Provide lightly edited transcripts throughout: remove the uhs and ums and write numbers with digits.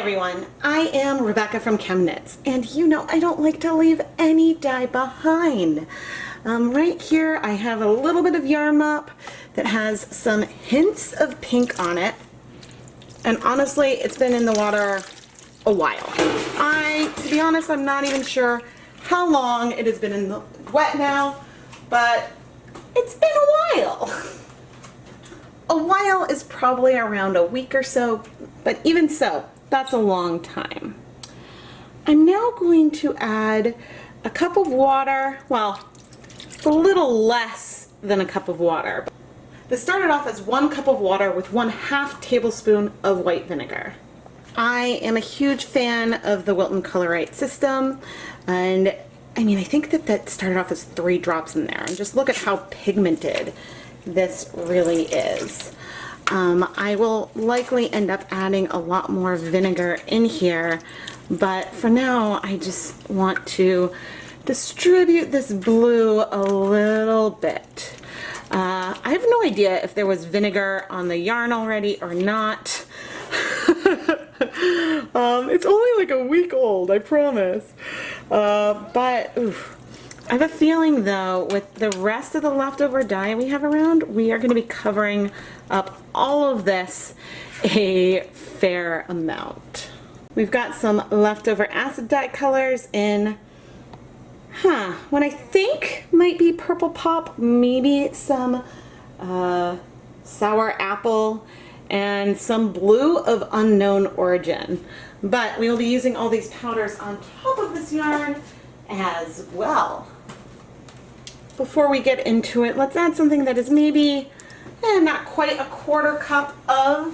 everyone, I am Rebecca from ChemKnits, and you know I don't like to leave any dye behind. Right here I have a little bit of yarn mop that has some hints of pink on it, and honestly it's been in the water a while. To be honest, I'm not even sure how long it has been in the wet now, but it's been a while. A while is probably around a week or so, but even so, that's a long time. I'm now going to add a cup of water, well, it's a little less than a cup of water. This started off as 1 cup of water with 1/2 tablespoon of white vinegar. I am a huge fan of the Wilton Colorite system, and I mean, I think that started off as 3 drops in there, and just look at how pigmented this really is. I will likely end up adding a lot more vinegar in here, but for now I just want to distribute this blue a little bit. I have no idea if there was vinegar on the yarn already or not. It's only like a week old, I promise. But oof. I have a feeling though, with the rest of the leftover dye we have around, we are going to be covering up all of this a fair amount. We've got some leftover acid dye colors in, what I think might be purple pop, maybe some sour apple, and some blue of unknown origin. But we will be using all these powders on top of this yarn as well. Before we get into it, let's add something that is maybe not quite a 1/4 cup of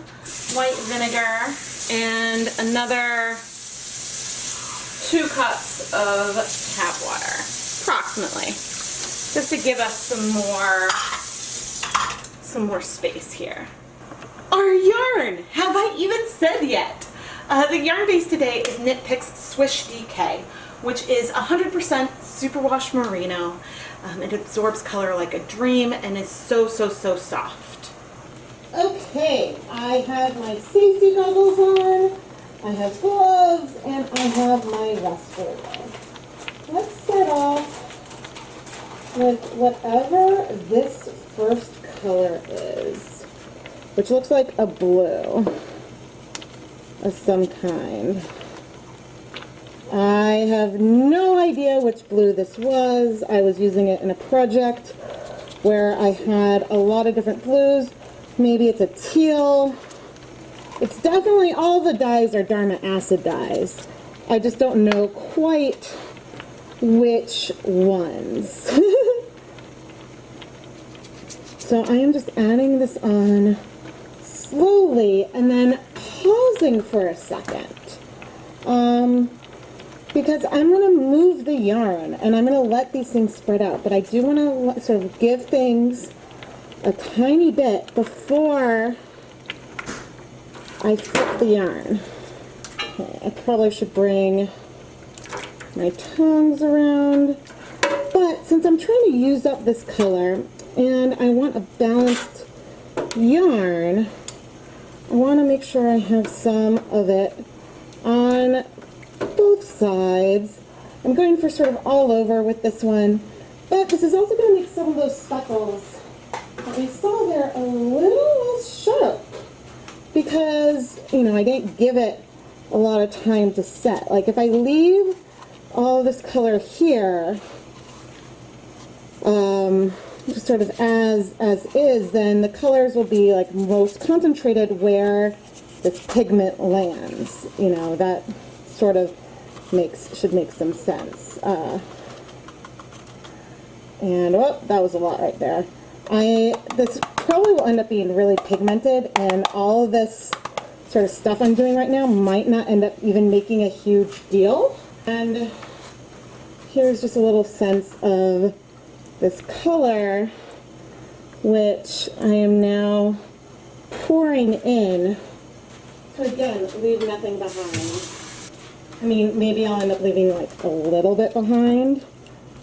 white vinegar and another 2 cups of tap water, approximately, just to give us some more space here. Our yarn! Have I even said yet? The yarn base today is Knit Picks Swish DK, which is 100% superwash merino. It absorbs color like a dream and is so soft. Okay, I have my safety goggles on, I have gloves, and I have my vest holder. Let's start off with whatever this first color is, which looks like a blue of some kind. I have no idea which blue this was. I was using it in a project where I had a lot of different blues. Maybe it's a teal. It's definitely, all the dyes are Dharma acid dyes. I just don't know quite which ones. So I am just adding this on slowly and then pausing for a second. Because I'm going to move the yarn and I'm going to let these things spread out, but I do want to sort of give things a tiny bit before I flip the yarn. Okay, I probably should bring my tongs around, but since I'm trying to use up this color and I want a balanced yarn, I want to make sure I have some of it on both sides. I'm going for sort of all over with this one, but this is also going to make some of those speckles that we saw there a little less sharp because, you know, I didn't give it a lot of time to set. Like if I leave all this color here just sort of as is, then the colors will be like most concentrated where this pigment lands. You know, that sort of should make some sense. And oh, that was a lot right there. This probably will end up being really pigmented, and all of this sort of stuff I'm doing right now might not end up even making a huge deal. And here's just a little sense of this color, which I am now pouring in to again leave nothing behind. I mean, maybe I'll end up leaving like a little bit behind.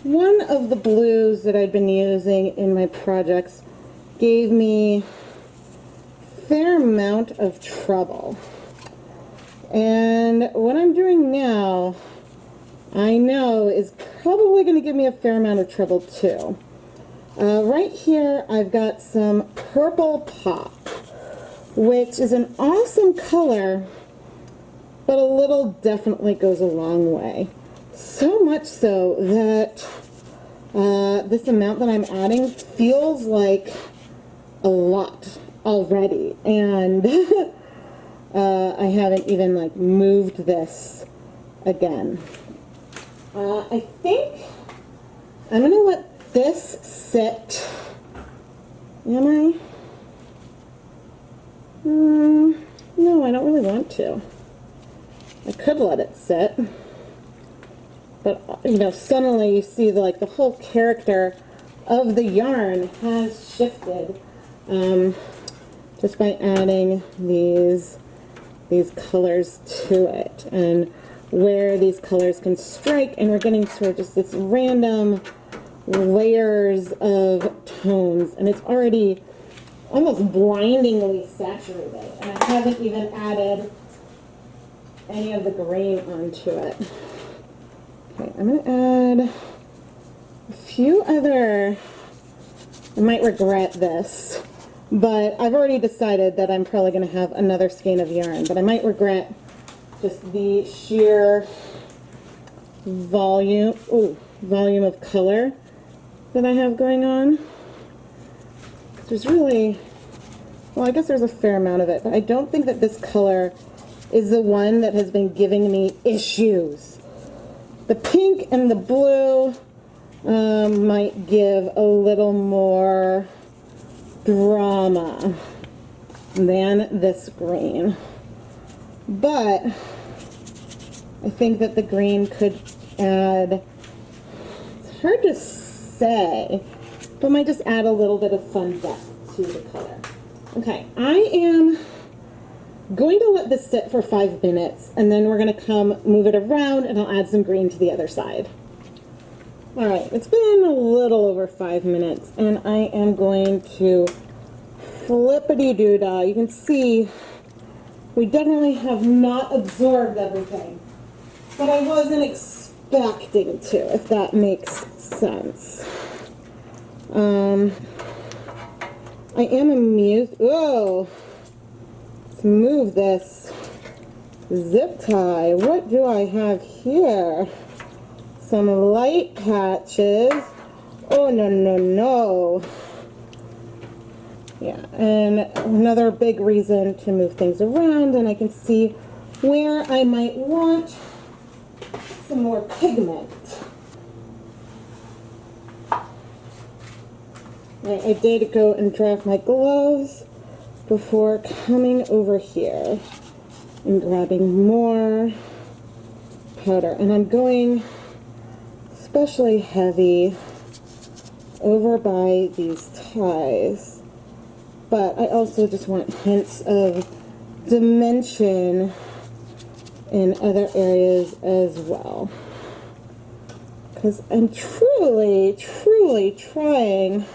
One of the blues that I've been using in my projects gave me a fair amount of trouble. And And what I'm doing now, I know, is probably going to give me a fair amount of trouble too. Right here, I've got some purple pop, which is an awesome color, but a little definitely goes a long way. So much so that this amount that I'm adding feels like a lot already, and I haven't even like moved this again. I think I'm gonna let this sit. Am I? No, I don't really want to. I could let it sit, but you know, suddenly you see the whole character of the yarn has shifted just by adding these colors to it, and where these colors can strike, and we're getting sort of just this random layers of tones, and it's already almost blindingly saturated, and I haven't even added any of the grain onto it. Okay, I'm going to add a few other, I might regret this, but I've already decided that I'm probably going to have another skein of yarn, but I might regret just the sheer volume of color that I have going on. There's really, well, I guess there's a fair amount of it, but I don't think that this color is the one that has been giving me issues. The pink and the blue might give a little more drama than this green, but I think that the green could add, it's hard to say, but might just add a little bit of fun depth to the color. Okay, I am going to let this sit for 5 minutes, and then we're going to come move it around, and I'll add some green to the other side. All right, it's been a little over 5 minutes, and I am going to flippity-doo-dah. You can see we definitely have not absorbed everything, but I wasn't expecting to, if that makes sense. I am amused. Whoa! Let's move this zip tie. What do I have here? Some light patches. Oh, no, no, no. Yeah, and another big reason to move things around, and I can see where I might want some more pigment. I did go and dry off my gloves before coming over here and grabbing more powder. And I'm going especially heavy over by these ties. But I also just want hints of dimension in other areas as well. Because I'm truly, truly trying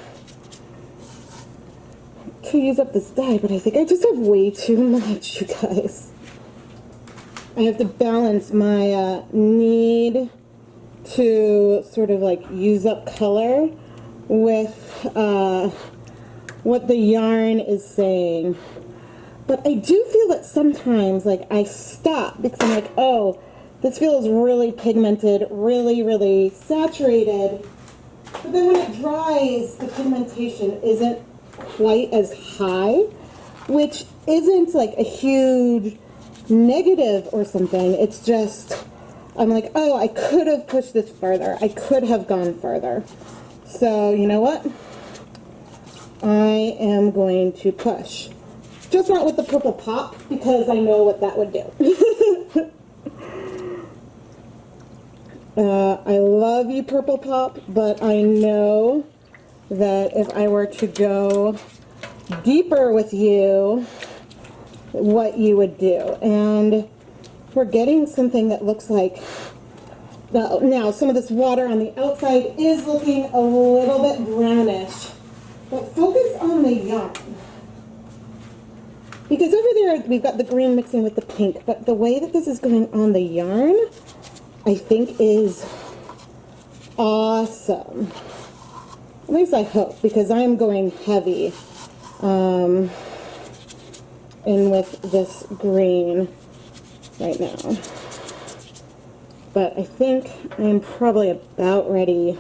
to use up this dye, but I think I just have way too much, you guys. I have to balance my need to sort of like use up color with what the yarn is saying. But I do feel that sometimes like I stop because I'm like, oh, this feels really pigmented, really, really saturated. But then when it dries, the pigmentation isn't quite as high, which isn't like a huge negative or something. It's just, I'm like, oh, I could have pushed this further. I could have gone further. So, you know what? I am going to push. Just not with the purple pop, because I know what that would do. I love you, purple pop, but I know that if I were to go deeper with you, what you would do. And we're getting something that looks like, now some of this water on the outside is looking a little bit brownish, but focus on the yarn. Because over there we've got the green mixing with the pink, but the way that this is going on the yarn, I think is awesome. At least I hope, because I'm going heavy in with this green right now. But I think I'm probably about ready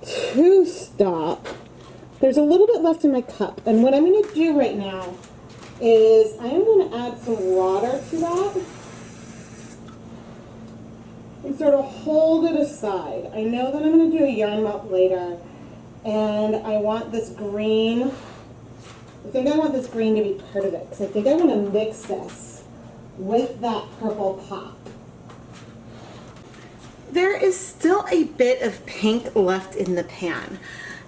to stop. There's a little bit left in my cup, and what I'm going to do right now is I'm going to add some water to that and sort of hold it aside. I know that I'm going to do a yarn mop later, and I want this green, I think I want this green to be part of it, because I think I want to mix this with that purple pop. There is still a bit of pink left in the pan,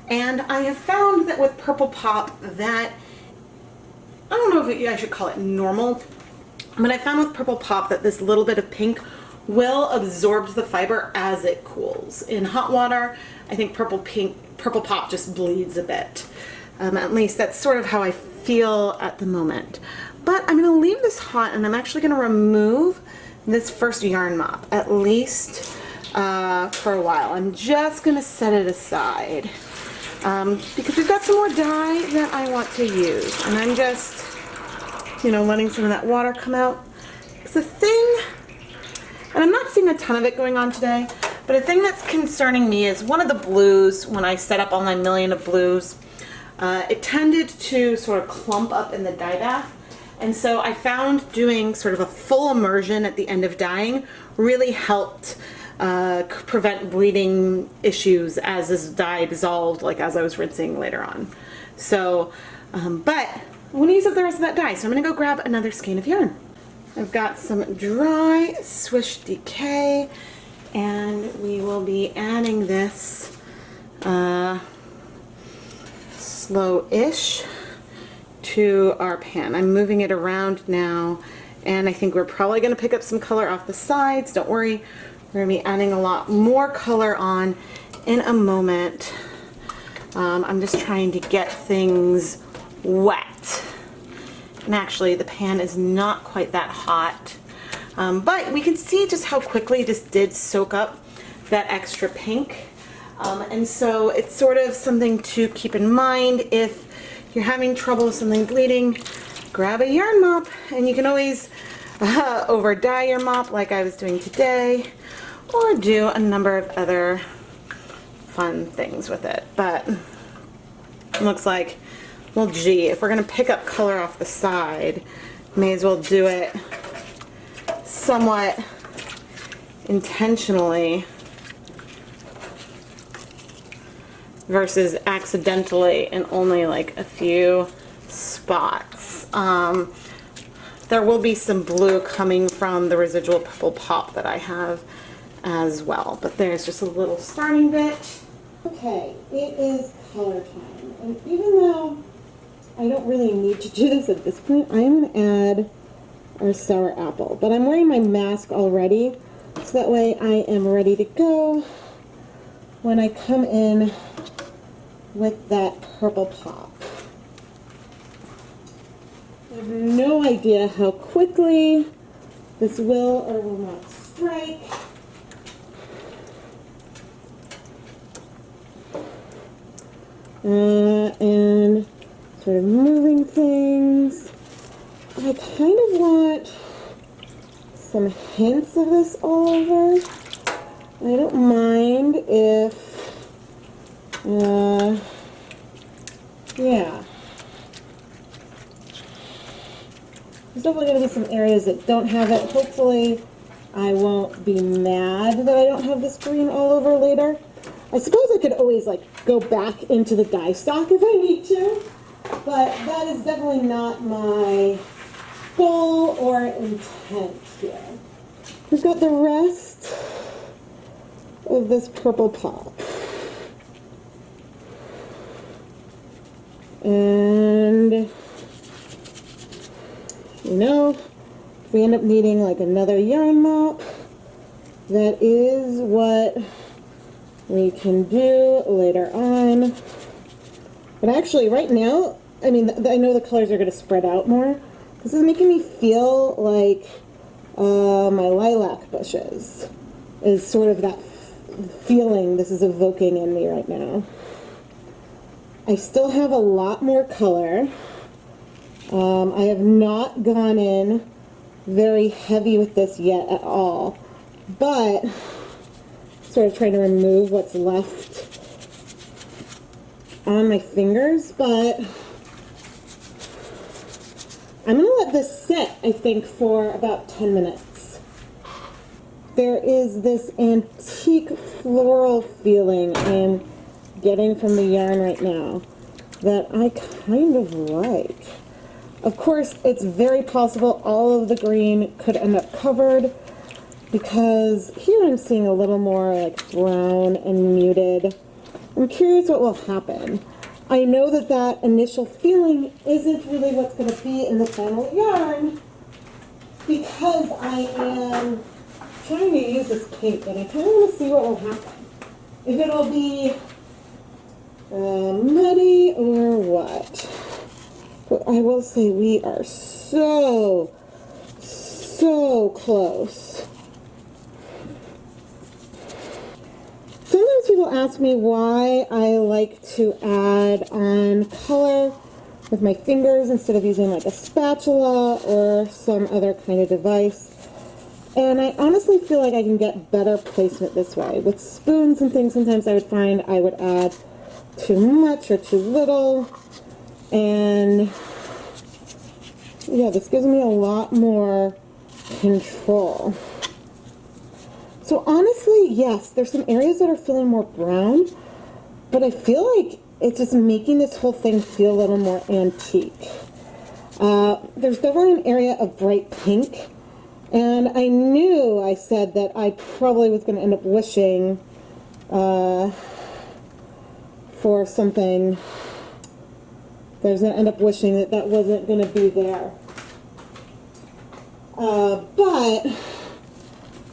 and I have found that with purple pop that, I don't know if I should call it normal, but I found with purple pop that this little bit of pink will absorb the fiber as it cools. In hot water, I think purple pop just bleeds a bit. At least that's sort of how I feel at the moment. But I'm going to leave this hot, and I'm actually going to remove this first yarn mop, at least for a while. I'm just going to set it aside. Because we've got some more dye that I want to use, and I'm just, you know, letting some of that water come out. It's a thing, and I'm not seeing a ton of it going on today, but a thing that's concerning me is one of the blues, when I set up all my million of blues, it tended to sort of clump up in the dye bath, and so I found doing sort of a full immersion at the end of dyeing really helped prevent bleeding issues as this dye dissolved, like as I was rinsing later on. So, but I want to use up the rest of that dye, so I'm going to go grab another skein of yarn. I've got some dry Swish Decay, and we will be adding this slow-ish to our pan. I'm moving it around now, and I think we're probably going to pick up some color off the sides. Don't worry. We're going to be adding a lot more color on in a moment. I'm just trying to get things wet. And actually, the pan is not quite that hot. But we can see just how quickly this did soak up that extra pink. And so it's sort of something to keep in mind if you're having trouble with something bleeding. Grab a yarn mop, and you can always over dye your mop like I was doing today, or do a number of other fun things with it. But it looks like, well, gee, if we're going to pick up color off the side, may as well do it somewhat intentionally versus accidentally in only like a few spots. There will be some blue coming from the residual purple pop that I have as well, but there's just a little starting bit. Okay, it is color time, and even though I don't really need to do this at this point, I am going to add our sour apple, but I'm wearing my mask already, so that way I am ready to go when I come in with that purple pop. I have no idea how quickly this will or will not strike. And sort of moving things. I kind of want some hints of this all over. I don't mind if, yeah. There's definitely going to be some areas that don't have it. Hopefully I won't be mad that I don't have this green all over later. I suppose I could always like go back into the dye stock if I need to, but that is definitely not my goal or intent here. We've got the rest of this purple pop. And, you know, if we end up needing like another yarn mop, that is what we can do later on. But actually right now, I mean, I know the colors are going to spread out more, This is making me feel like my lilac bushes is sort of that feeling this is evoking in me right now. I still have a lot more color. I have not gone in very heavy with this yet at all, but sort of trying to remove what's left on my fingers, but I'm gonna let this sit, I think, for about 10 minutes. There is this antique floral feeling I'm getting from the yarn right now that I kind of like. Of course, it's very possible all of the green could end up covered, because here I'm seeing a little more like brown and muted. I'm curious what will happen. I know that that initial feeling isn't really what's going to be in the final yarn, because I am trying to use this cake and I kind of want to see what will happen. If it'll be muddy or what. But I will say we are so close. Sometimes people ask me why I like to add on color with my fingers instead of using like a spatula or some other kind of device. And I honestly feel like I can get better placement this way. With spoons and things, sometimes I would find I would add too much or too little. And yeah, this gives me a lot more control. So honestly, yes, there's some areas that are feeling more brown, but I feel like it's just making this whole thing feel a little more antique. There's definitely an area of bright pink, and I knew I said that I probably was going to end up wishing for something. I was going to end up wishing that that wasn't going to be there. But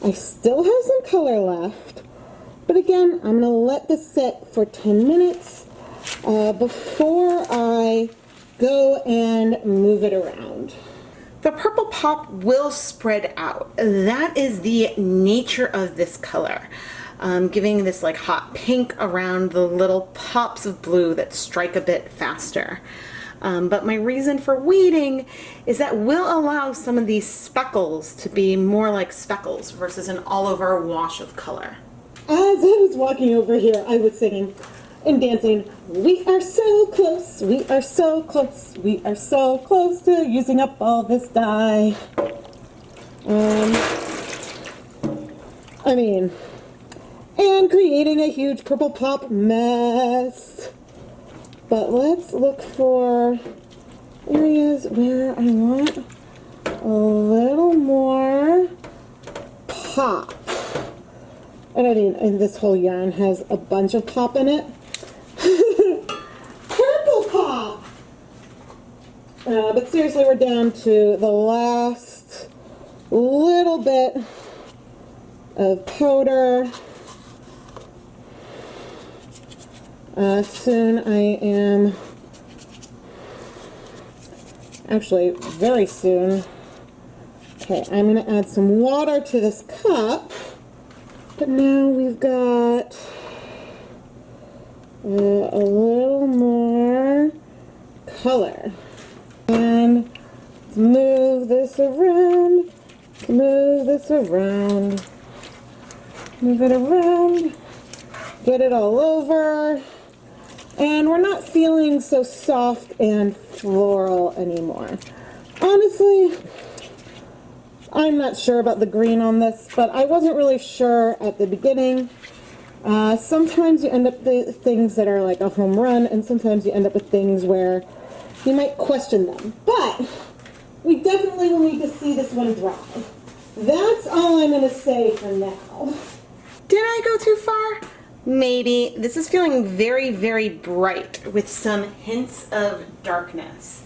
I still have some color left. But again, I'm going to let this sit for 10 minutes before I go and move it around. The purple pop will spread out. That is the nature of this color. Giving this like hot pink around the little pops of blue that strike a bit faster. But my reason for weeding is that will allow some of these speckles to be more like speckles versus an all-over wash of color. As I was walking over here, I was singing and dancing, "We are so close, we are so close, we are so close to using up all this dye." And creating a huge purple pop mess. But let's look for areas where I want a little more pop. And I mean, and this whole yarn has a bunch of pop in it. Purple pop! But seriously, we're down to the last little bit of powder. Soon I am, actually very soon. Okay, I'm going to add some water to this cup. But now we've got a little more color. And let's move this around, move this around, move it around, get it all over. And we're not feeling so soft and floral anymore. Honestly, I'm not sure about the green on this, but I wasn't really sure at the beginning. Sometimes you end up with things that are like a home run, and sometimes you end up with things where you might question them. But we definitely will need to see this one dry. That's all I'm going to say for now. Did I go too far? Maybe. This is feeling very, very bright with some hints of darkness.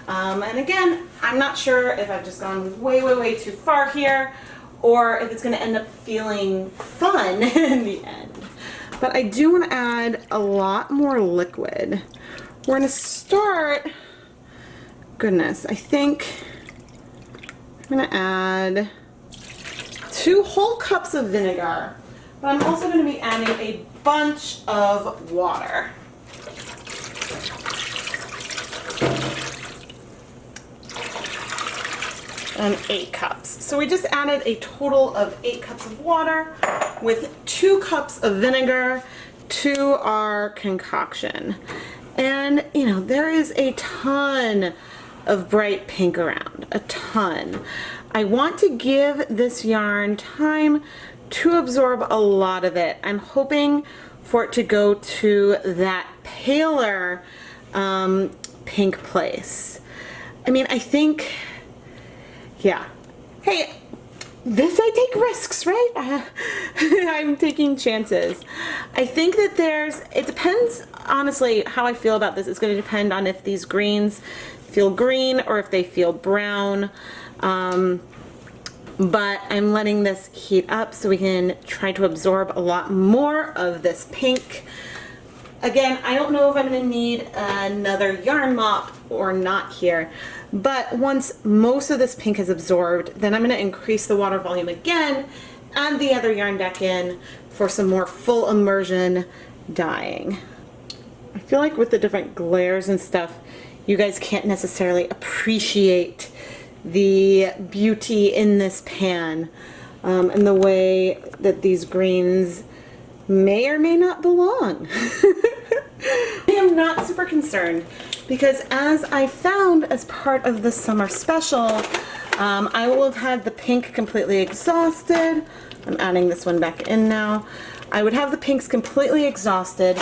And again, I'm not sure if I've just gone way too far here, or if it's going to end up feeling fun in the end. But I do want to add a lot more liquid. We're going to start, goodness, I think gonna add 2 whole cups of vinegar, but I'm also gonna be adding a bunch of water. And 8 cups. So we just added a total of 8 cups of water with 2 cups of vinegar to our concoction. And you know, there is a ton of bright pink around, a ton. I want to give this yarn time to absorb a lot of it. I'm hoping for it to go to that paler pink place. I mean, I think, yeah. Hey, this I take risks, right? I'm taking chances. I think that it depends, honestly, how I feel about this. It's going to depend on if these greens feel green or if they feel brown. But I'm letting this heat up so we can try to absorb a lot more of this pink. Again, I don't know if I'm going to need another yarn mop or not here, but once most of this pink is absorbed, then I'm going to increase the water volume again, add the other yarn back in for some more full immersion dyeing. I feel like with the different glares and stuff, you guys can't necessarily appreciate the beauty in this pan and the way that these greens may or may not belong. I am not super concerned because, as I found as part of the summer special, I will have had the pink completely exhausted. I'm adding this one back in now. I would have the pinks completely exhausted,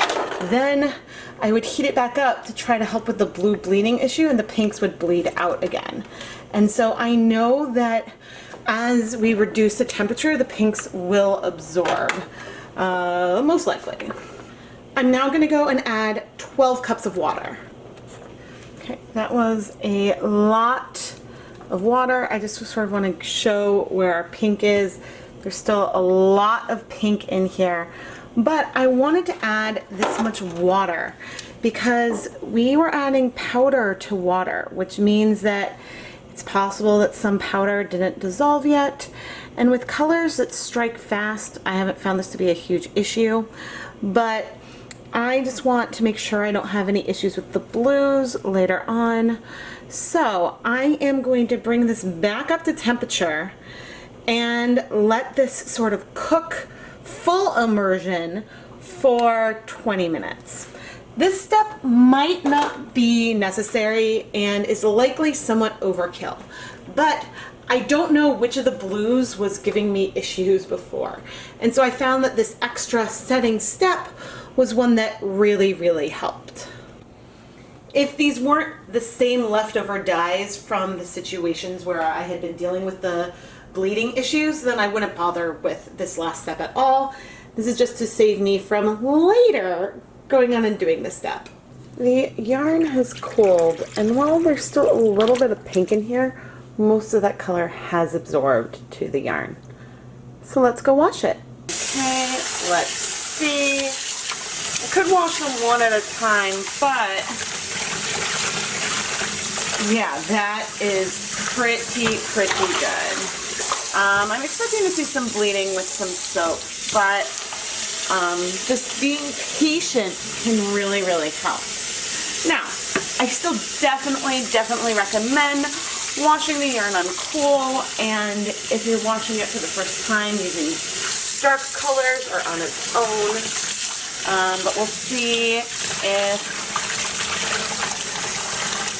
then I would heat it back up to try to help with the blue bleeding issue, and the pinks would bleed out again. And so I know that as we reduce the temperature, the pinks will absorb, most likely. I'm now going to go and add 12 cups of water. Okay, that was a lot of water. I just sort of want to show where our pink is. There's still a lot of pink in here, but I wanted to add this much water because we were adding powder to water, which means that it's possible that some powder didn't dissolve yet. And with colors that strike fast, I haven't found this to be a huge issue, but I just want to make sure I don't have any issues with the blues later on. So I am going to bring this back up to temperature and let this sort of cook full immersion for 20 minutes. This step might not be necessary and is likely somewhat overkill, but I don't know which of the blues was giving me issues before. And so I found that this extra setting step was one that really, really helped. If these weren't the same leftover dyes from the situations where I had been dealing with the bleeding issues, then I wouldn't bother with this last step at all. This is just to save me from later going on and doing this step. The yarn has cooled, and while there's still a little bit of pink in here, most of that color has absorbed to the yarn. So let's go wash it. Okay, let's see. I could wash them one at a time, but yeah, that is pretty good. I'm expecting to see some bleeding with some soap, but just being patient can really, really help. Now, I still definitely recommend washing the yarn on cool, and if you're washing it for the first time, using dark colors or on its own. But we'll see if,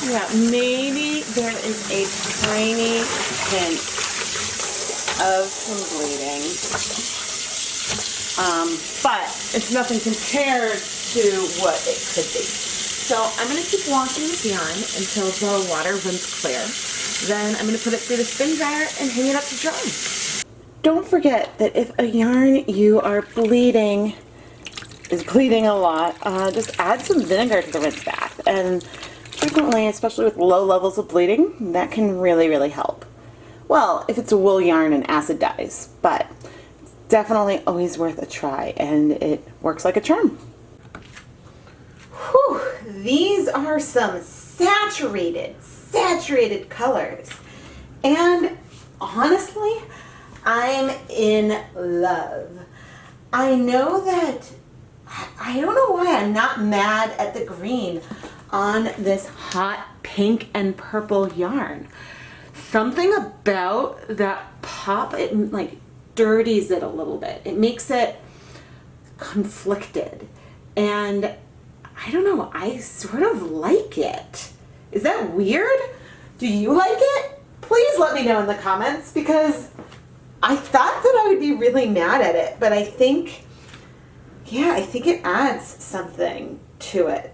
yeah, maybe there is a tiny hint of some bleeding, but it's nothing compared to what it could be. So I'm going to keep washing this yarn until the water runs clear. Then I'm going to put it through the spin dryer and hang it up to dry. Don't forget that if a yarn you are bleeding is bleeding a lot, just add some vinegar to the rinse bath. And frequently, especially with low levels of bleeding, that can really, really help. Well, if it's a wool yarn and acid dyes, but it's definitely always worth a try, and it works like a charm. Whew, these are some saturated colors. And honestly, I'm in love. I know that, I don't know why I'm not mad at the green on this hot pink and purple yarn. Something about that pop, it like dirties it a little bit. It makes it conflicted. And I don't know, I sort of like it. Is that weird? Do you like it? Please let me know in the comments, because I thought that I would be really mad at it, but I think, yeah, I think it adds something to it.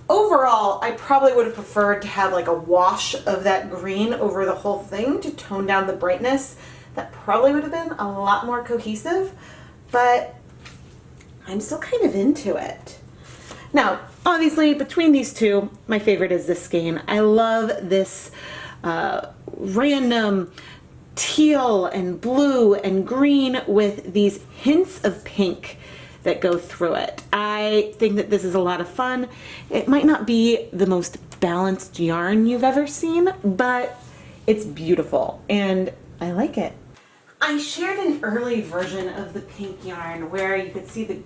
Overall, I probably would have preferred to have like a wash of that green over the whole thing to tone down the brightness. That probably would have been a lot more cohesive, but I'm still kind of into it. Now, obviously, between these two, my favorite is this skein. I love this random teal and blue and green with these hints of pink that go through it. I think that this is a lot of fun. It might not be the most balanced yarn you've ever seen, but it's beautiful and I like it. I shared an early version of the pink yarn where you could see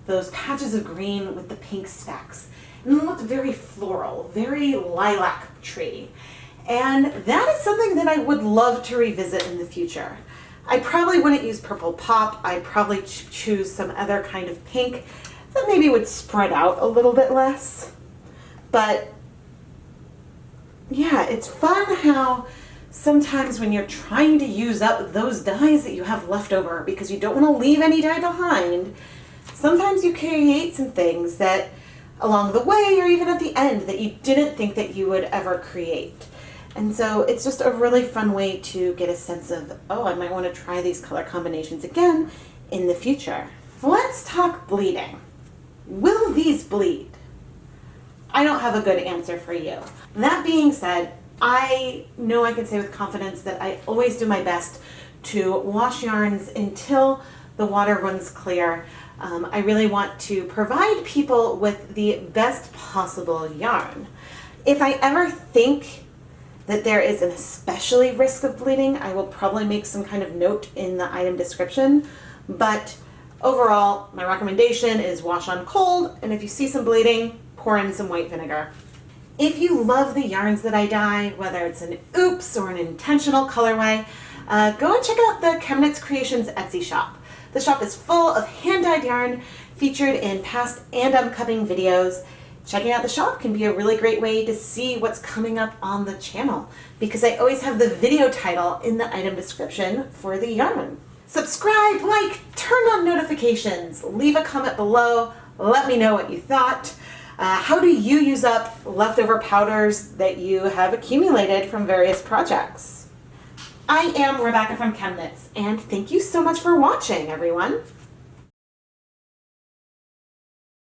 those patches of green with the pink specks. And it looked very floral, very lilac tree. And that is something that I would love to revisit in the future. I probably wouldn't use purple pop. I'd probably choose some other kind of pink that maybe would spread out a little bit less. But yeah, it's fun how sometimes when you're trying to use up those dyes that you have left over because you don't want to leave any dye behind, sometimes you create some things that along the way or even at the end that you didn't think that you would ever create. And so it's just a really fun way to get a sense of, oh, I might want to try these color combinations again in the future. Let's talk bleeding. Will these bleed? I don't have a good answer for you. That being said, I know I can say with confidence that I always do my best to wash yarns until the water runs clear. I really want to provide people with the best possible yarn. If I ever think that there is an especially risk of bleeding, I will probably make some kind of note in the item description. But overall, my recommendation is wash on cold, and if you see some bleeding, pour in some white vinegar. If you love the yarns that I dye, whether it's an oops or an intentional colorway, go and check out the ChemKnits Creations Etsy shop. The shop is full of hand-dyed yarn featured in past and upcoming videos. Checking out the shop can be a really great way to see what's coming up on the channel, because I always have the video title in the item description for the yarn. Subscribe, like, turn on notifications, leave a comment below, let me know what you thought. How do you use up leftover powders that you have accumulated from various projects? I am Rebecca from ChemKnits, and thank you so much for watching, everyone.